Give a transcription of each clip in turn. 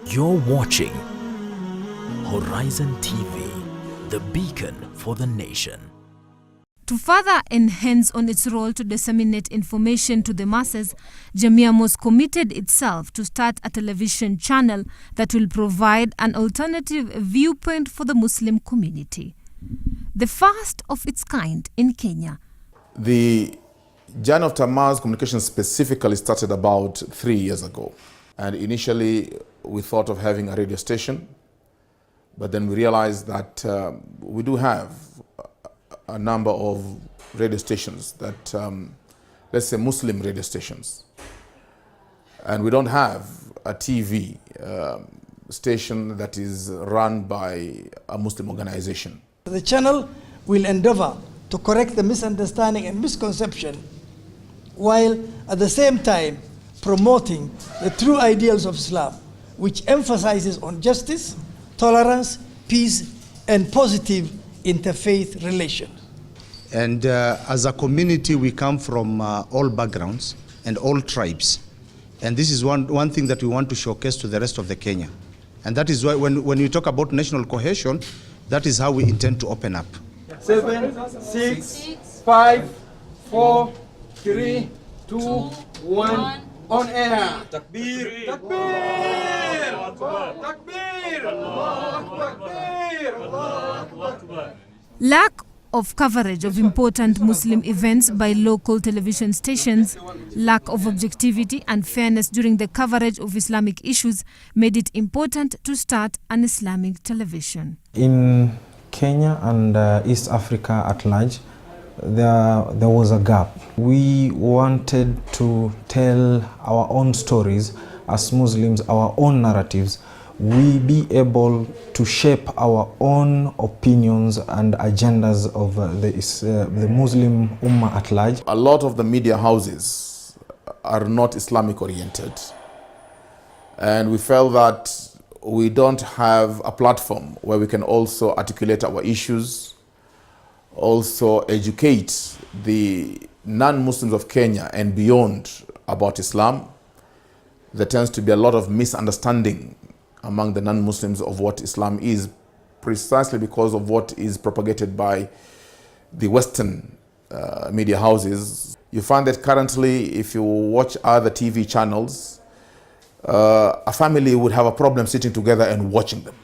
You're watching Horizon TV, the beacon for the nation. To further enhance on its role to disseminate information to the masses, Jamia Mosque committed itself to start a television channel that will provide an alternative viewpoint for the Muslim community. The first of its kind in Kenya. The journey of Tamaz Communications specifically started about 3 years ago. And initially, we thought of having a radio station, but then we realized that we do have a number of radio stations that, let's say Muslim radio stations. And we don't have a TV station that is run by a Muslim organization. The channel will endeavor to correct the misunderstanding and misconception, while at the same time promoting the true ideals of Islam, which emphasizes on justice, tolerance, peace, and positive interfaith relations. And as a community, we come from all backgrounds and all tribes. And this is one thing that we want to showcase to the rest of the Kenya. And that is why when we talk about national cohesion, that is how we intend to open up. 7, 6, 5, 4, 3, 2, 1, on air. Takbir! Takbir! Takbir! Takbir! Lack of coverage of important Muslim events by local television stations, lack of objectivity and fairness during the coverage of Islamic issues made it important to start an Islamic television. In Kenya and East Africa at large, there was a gap. We wanted to tell our own stories as Muslims, our own narratives. We be able to shape our own opinions and agendas of the Muslim Ummah at large. A lot of the media houses are not Islamic oriented. And we felt that we don't have a platform where we can also articulate our issues, also educate the non-Muslims of Kenya and beyond about Islam. There tends to be a lot of misunderstanding among the non-Muslims of what Islam is, precisely because of what is propagated by the Western media houses. You find that currently, if you watch other TV channels, a family would have a problem sitting together and watching them.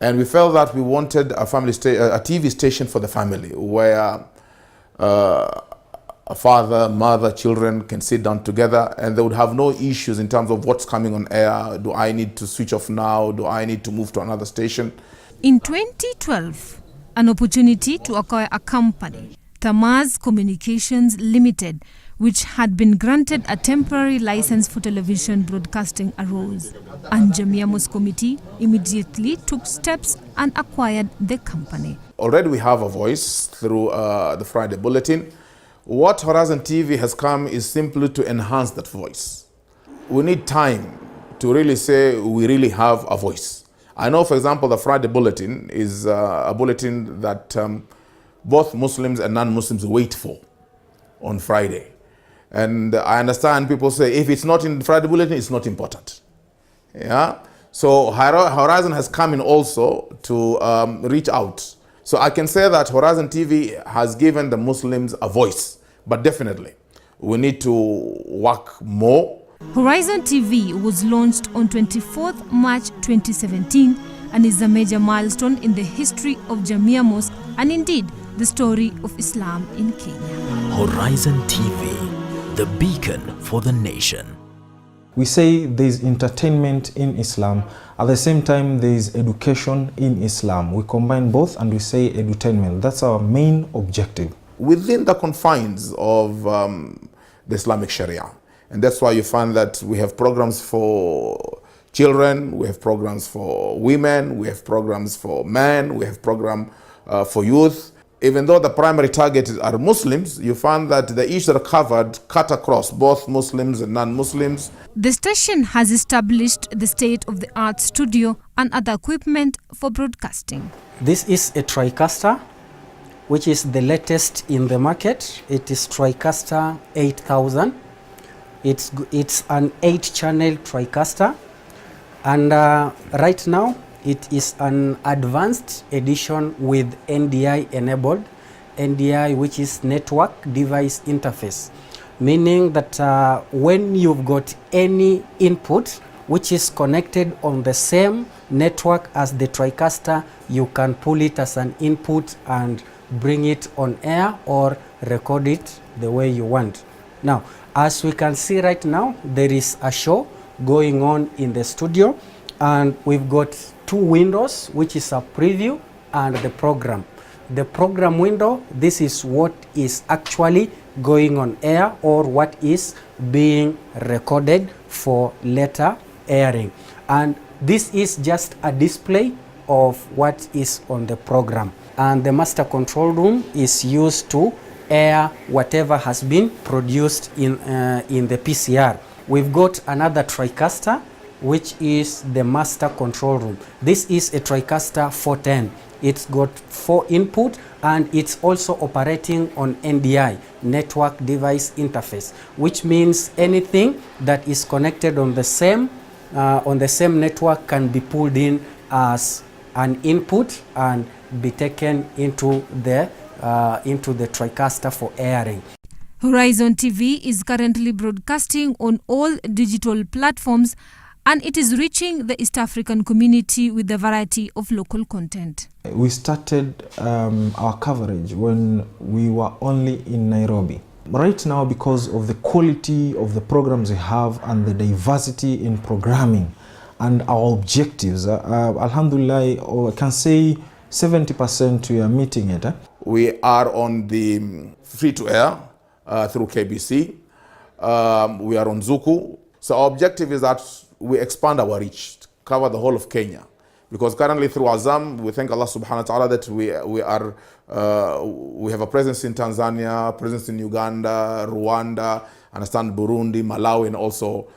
And we felt that we wanted a TV station for the family, where a father, mother, children can sit down together and they would have no issues in terms of what's coming on air. Do I need to switch off now? Do I need to move to another station? In 2012, an opportunity to acquire a company, Tamaz Communications Limited, which had been granted a temporary license for television broadcasting, arose. And Jamia Mosque Committee immediately took steps and acquired the company. Already we have a voice through the Friday Bulletin. What Horizon TV has come is simply to enhance that voice. We need time to really say we really have a voice. I know, for example, the Friday Bulletin is a bulletin that both Muslims and non-Muslims wait for on Friday. And I understand people say, if it's not in the Friday Bulletin, it's not important. Yeah. So Horizon has come in also to reach out. So I can say that Horizon TV has given the Muslims a voice, but definitely we need to work more. Horizon TV was launched on 24th March 2017 and is a major milestone in the history of Jamia Mosque and indeed the story of Islam in Kenya. Horizon TV, the beacon for the nation. We say there is entertainment in Islam. At the same time, there is education in Islam. We combine both and we say edutainment. That's our main objective. Within the confines of the Islamic Sharia. And that's why you find that we have programs for children, we have programs for women, we have programs for men, we have program for youth. Even though the primary target are Muslims, you find that the issues that are covered cut across both Muslims and non-Muslims. The station has established the state-of-the-art studio and other equipment for broadcasting. This is a TriCaster which is the latest in the market. It is TriCaster 8000. It's an 8-channel TriCaster, and right now it is an advanced edition with NDI enabled. NDI, which is Network Device Interface, meaning that when you've got any input which is connected on the same network as the TriCaster, you can pull it as an input and bring it on air or record it the way you want. Now, as we can see right now, there is a show going on in the studio, and we've got 2 windows, which is a preview and the program. The program window, this is what is actually going on air or what is being recorded for later airing. And this is just a display of what is on the program. And the master control room is used to air whatever has been produced in the PCR. We've got another TriCaster, which is the master control room. This is a TriCaster 410. It's got 4 input, and it's also operating on NDI, Network Device Interface, which means anything that is connected on the same network can be pulled in as an input and be taken into the TriCaster for airing. Horizon TV is currently broadcasting on all digital platforms, and it is reaching the East African community with a variety of local content. We started our coverage when we were only in Nairobi. Right now, because of the quality of the programs we have and the diversity in programming and our objectives, Alhamdulillah, I can say 70% we are meeting it. We are on the free-to-air through KBC. We are on Zuku. So our objective is that we expand our reach, cover the whole of Kenya. Because currently through Azam, we thank Allah subhanahu wa ta'ala that we have a presence in Tanzania, presence in Uganda, Rwanda, understand Burundi, Malawi, and also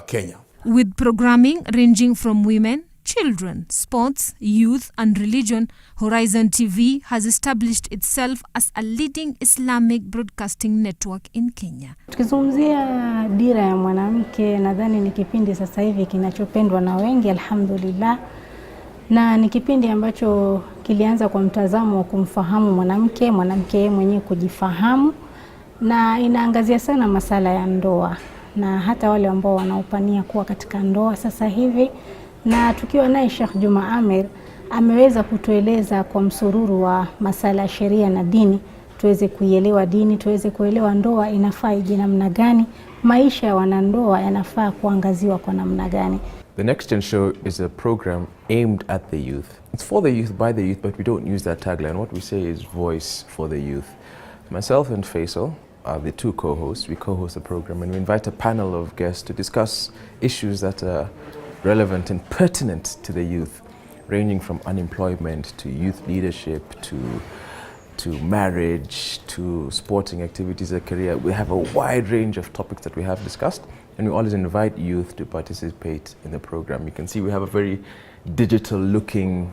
Kenya. With programming ranging from women, children, sports, youth, and religion, Horizon TV has established itself as a leading Islamic broadcasting network in Kenya. Tukizungumzia dira ya mwanamke, nadhani ni kipindi sasa hivi kinachopendwa na wengi, alhamdulillah. Na ni kipindi ambacho kilianza kwa mtazamo wa kumfahamu mwanamke mwenyewe kujifahamu, na inaangazia sana masala ya ndoa na hata wale ambao wanaopania kuwa katika ndoa sasa hivi. Na tukiwa naye Sheikh Juma Amir ameweza kutueleza kwa msururu wa masala ya sheria na dini, tuweze kuielewa dini, tuweze kuelewa ndoa inafaa ije namna gani, maisha ya wanandoa yanafaa kuangaziwa kwa namna gani. The Next Gen Show is a program aimed at the youth. It's for the youth, by the youth, but we don't use that tagline. What we say is voice for the youth. Myself and Faisal are the 2 co-hosts. We co-host the program, and we invite a panel of guests to discuss issues that are relevant and pertinent to the youth, ranging from unemployment to youth leadership to marriage to sporting activities, a career. We have a wide range of topics that we have discussed, and we always invite youth to participate in the program. You can see we have a very digital looking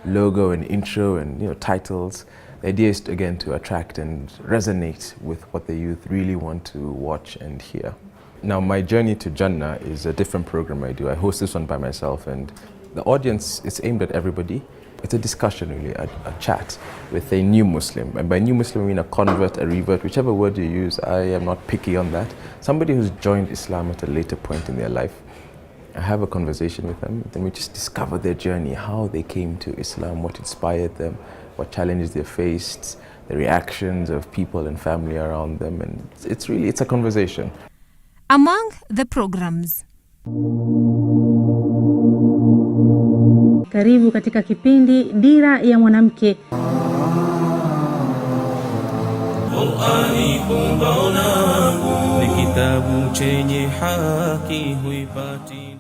logo and intro and titles. The idea is again to attract and resonate with what the youth really want to watch and hear. Now, my journey to Jannah is a different program I do. I host this one by myself, and the audience is aimed at everybody. It's a discussion really, a chat with a new Muslim. And by new Muslim, I mean a convert, a revert, whichever word you use. I am not picky on that. Somebody who's joined Islam at a later point in their life. I have a conversation with them, then we just discover their journey, how they came to Islam, what inspired them, what challenges they faced, the reactions of people and family around them, and it's a conversation. Among the programs. Karibu katika kipindi Dira ya Mwanamke. Qur'ani kumbaonangu ni kitabu chenye haki huipati.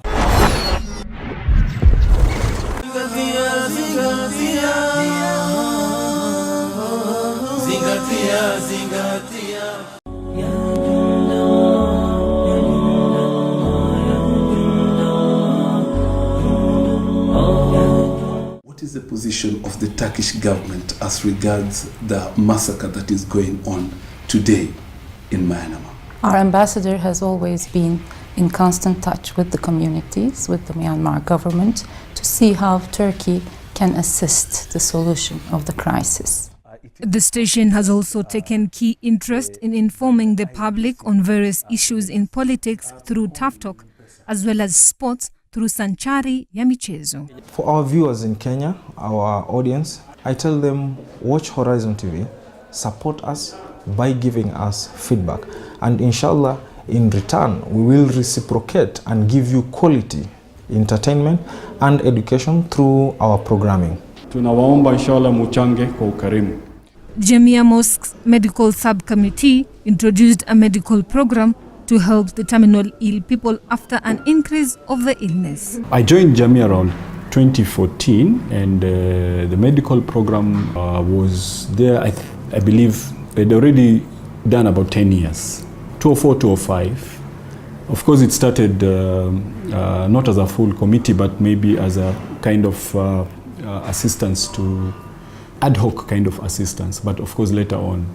Zingatia. What is the position of the Turkish government as regards the massacre that is going on today in Myanmar? Our ambassador has always been in constant touch with the communities, with the Myanmar government, to see how Turkey can assist the solution of the crisis. The station has also taken key interest in informing the public on various issues in politics through Tough Talk, as well as sports through Sanchari ya Michezo. For our viewers in Kenya, our audience, I tell them, watch Horizon TV, support us by giving us feedback, and inshallah, in return, we will reciprocate and give you quality entertainment and education through our programming. Tunawaomba inshallah muchange kwa ukarimu. Jamia Mosque's medical subcommittee introduced a medical program to help the terminal ill people after an increase of the illness. I joined Jamia around 2014, and the medical program was there, I believe, they'd already done about 10 years, 2004, 2005. Of course, it started not as a full committee, but maybe as a kind of assistance to ad hoc kind of assistance. But of course, later on,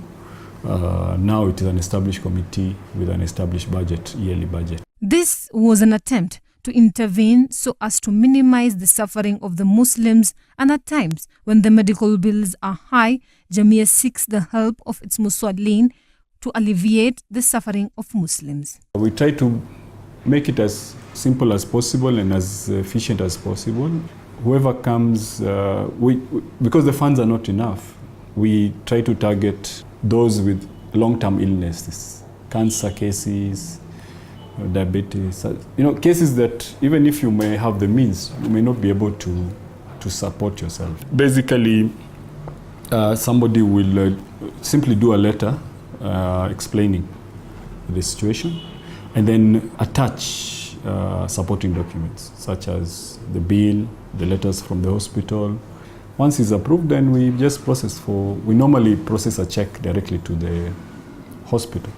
now it is an established committee with an established budget, yearly budget. This was an attempt to intervene so as to minimize the suffering of the Muslims, and at times when the medical bills are high, Jamia seeks the help of its Muswallin to alleviate the suffering of Muslims. We try to make it as simple as possible and as efficient as possible. Whoever comes, because the funds are not enough, we try to target those with long-term illnesses, cancer cases, diabetes, cases that even if you may have the means, you may not be able to support yourself. Basically, somebody will simply do a letter explaining the situation and then attach supporting documents such as the bill, the letters from the hospital. Once it's approved, then we just we normally process a check directly to the hospital.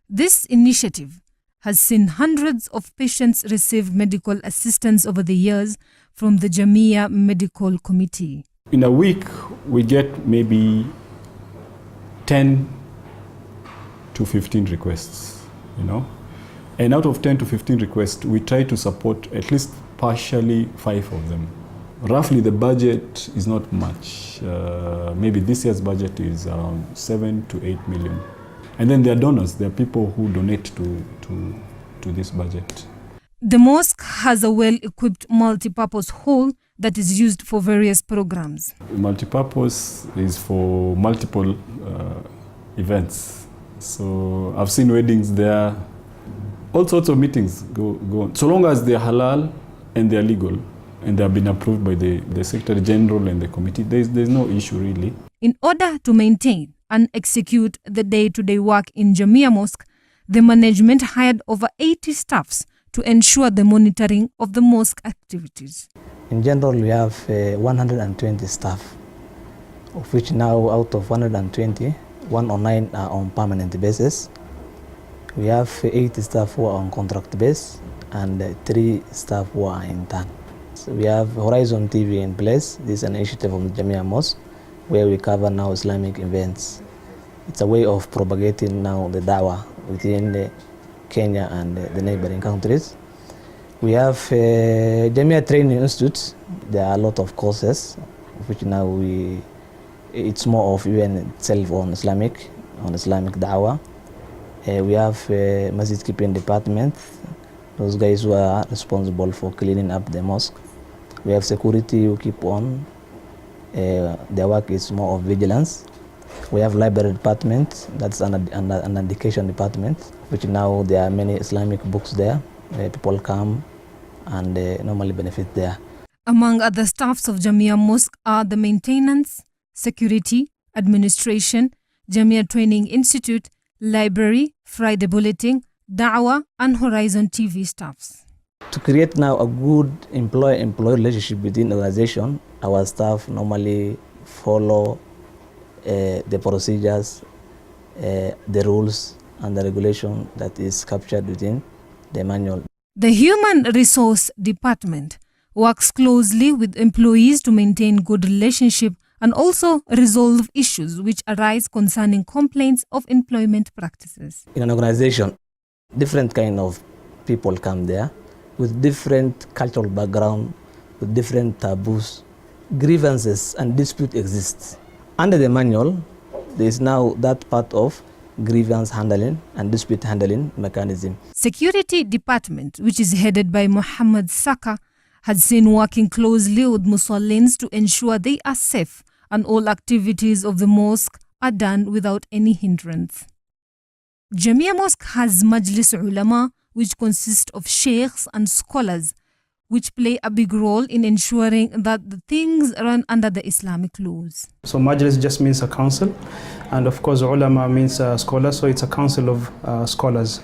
This initiative has seen hundreds of patients receive medical assistance over the years from the Jamia Medical Committee. In a week, we get maybe 10 to 15 requests, And out of 10 to 15 requests, we try to support at least partially 5 of them. Roughly, the budget is not much. Maybe this year's budget is around 7 to 8 million. And then there are donors. There are people who donate to this budget. The mosque has a well-equipped multi-purpose hall that is used for various programs. Multi-purpose is for multiple events. So I've seen weddings there. All sorts of meetings go on. So long as they're halal and they're legal and they have been approved by the Secretary General and the committee, there's no issue really. In order to maintain and execute the day-to-day work in Jamia Mosque, the management hired over 80 staffs to ensure the monitoring of the mosque activities. In general, we have 120 staff, of which now out of 120, 109 are on permanent basis. We have 80 staff who are on contract base and 3 staff who are intern. So we have Horizon TV in place. This is an initiative from the Jamia Mosque where we cover now Islamic events. It's a way of propagating now the da'wah within Kenya and the neighboring countries. We have Jamia Training Institute. There are a lot of courses, which now it's more of UN itself on Islamic da'wah. We have Masjid Keeping Department, those guys who are responsible for cleaning up the mosque. We have security who keep on. Their work is more of vigilance. We have library department, that's an education department, which now there are many Islamic books there. People come and normally benefit there. Among other staffs of Jamia Mosque are the maintenance, security, administration, Jamia Training Institute, library, Friday bulletin, Da'wah and Horizon TV staffs. To create now a good employee-employee relationship within the organization, our staff normally follow the procedures, the rules and the regulation that is captured within the manual. The Human Resource Department works closely with employees to maintain good relationship and also resolve issues which arise concerning complaints of employment practices. In an organization, different kind of people come there with different cultural background, with different taboos, grievances and dispute exists. Under the manual, there is now that part of grievance handling and dispute handling mechanism. Security Department, which is headed by Muhammad Saka, had seen working closely with Musallins to ensure they are safe and all activities of the mosque are done without any hindrance. Jamia Mosque has Majlis Ulama, which consists of sheikhs and scholars, which play a big role in ensuring that the things run under the Islamic laws. So Majlis just means a council, and of course Ulama means scholars, so it's a council of scholars.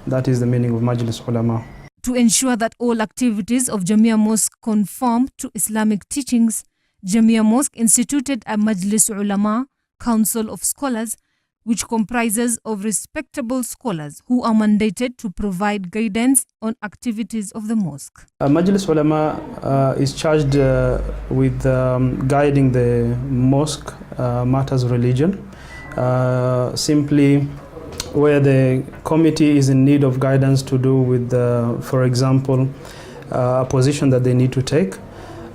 That is the meaning of Majlis Ulama. To ensure that all activities of Jamia Mosque conform to Islamic teachings, Jamia Mosque instituted a Majlis Ulama, Council of Scholars, which comprises of respectable scholars who are mandated to provide guidance on activities of the mosque. Majlis Ulama is charged with guiding the mosque matters of religion, simply where the committee is in need of guidance to do with, for example, a position that they need to take,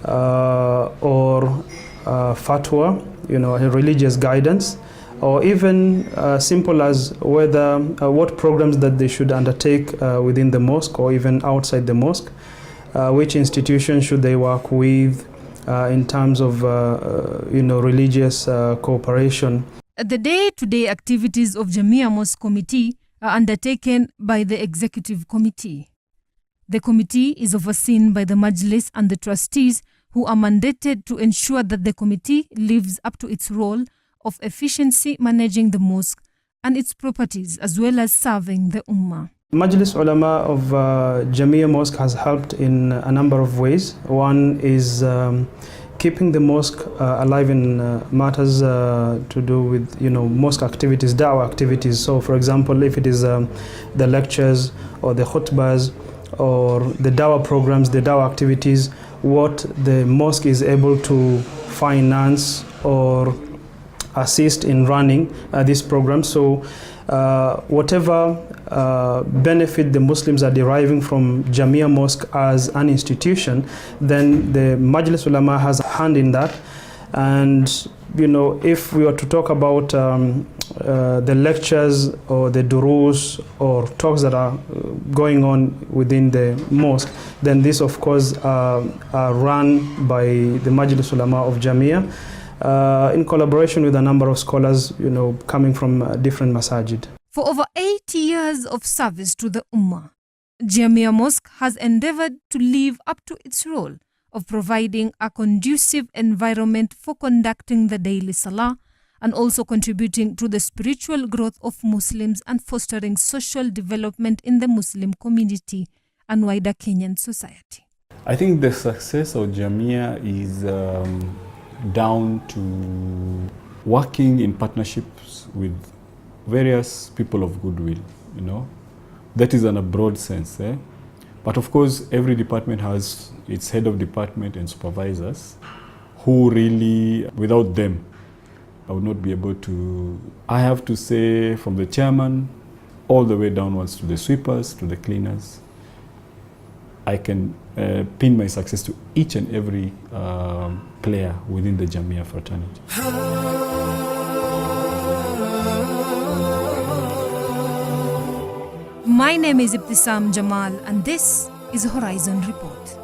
or fatwa, a religious guidance, or even simple as whether what programs that they should undertake within the mosque or even outside the mosque, which institution should they work with in terms of religious cooperation. The day-to-day activities of Jamia Mosque Committee are undertaken by the Executive Committee. The committee is overseen by the Majlis and the trustees, who are mandated to ensure that the committee lives up to its role of efficiency managing the mosque and its properties, as well as serving the Ummah. Majlis Ulama of Jamia Mosque has helped in a number of ways. One is keeping the mosque alive in matters to do with mosque activities, da'wah activities. So for example, if it is the lectures or the khutbahs or the da'wah programs, the da'wah activities, what the mosque is able to finance or assist in running this program. So whatever benefit the Muslims are deriving from Jamia Mosque as an institution, then the Majlis Ulama has a hand in that. And if we were to talk about the lectures or the durus or talks that are going on within the mosque, then this of course are run by the Majlis Ulama of Jamia in collaboration with a number of scholars coming from different masajid. For over 80 years of service to the Ummah, Jamia Mosque has endeavored to live up to its role of providing a conducive environment for conducting the daily salah and also contributing to the spiritual growth of Muslims and fostering social development in the Muslim community and wider Kenyan society. I think the success of Jamia is down to working in partnerships with various people of goodwill, That is in a broad sense. But of course, every department has its head of department and supervisors who really, without them, I would not be able to, I have to say, from the chairman all the way downwards to the sweepers, to the cleaners, I can pin my success to each and every player within the Jamia fraternity. My name is Ibtisam Jamal and this is Horizon Report.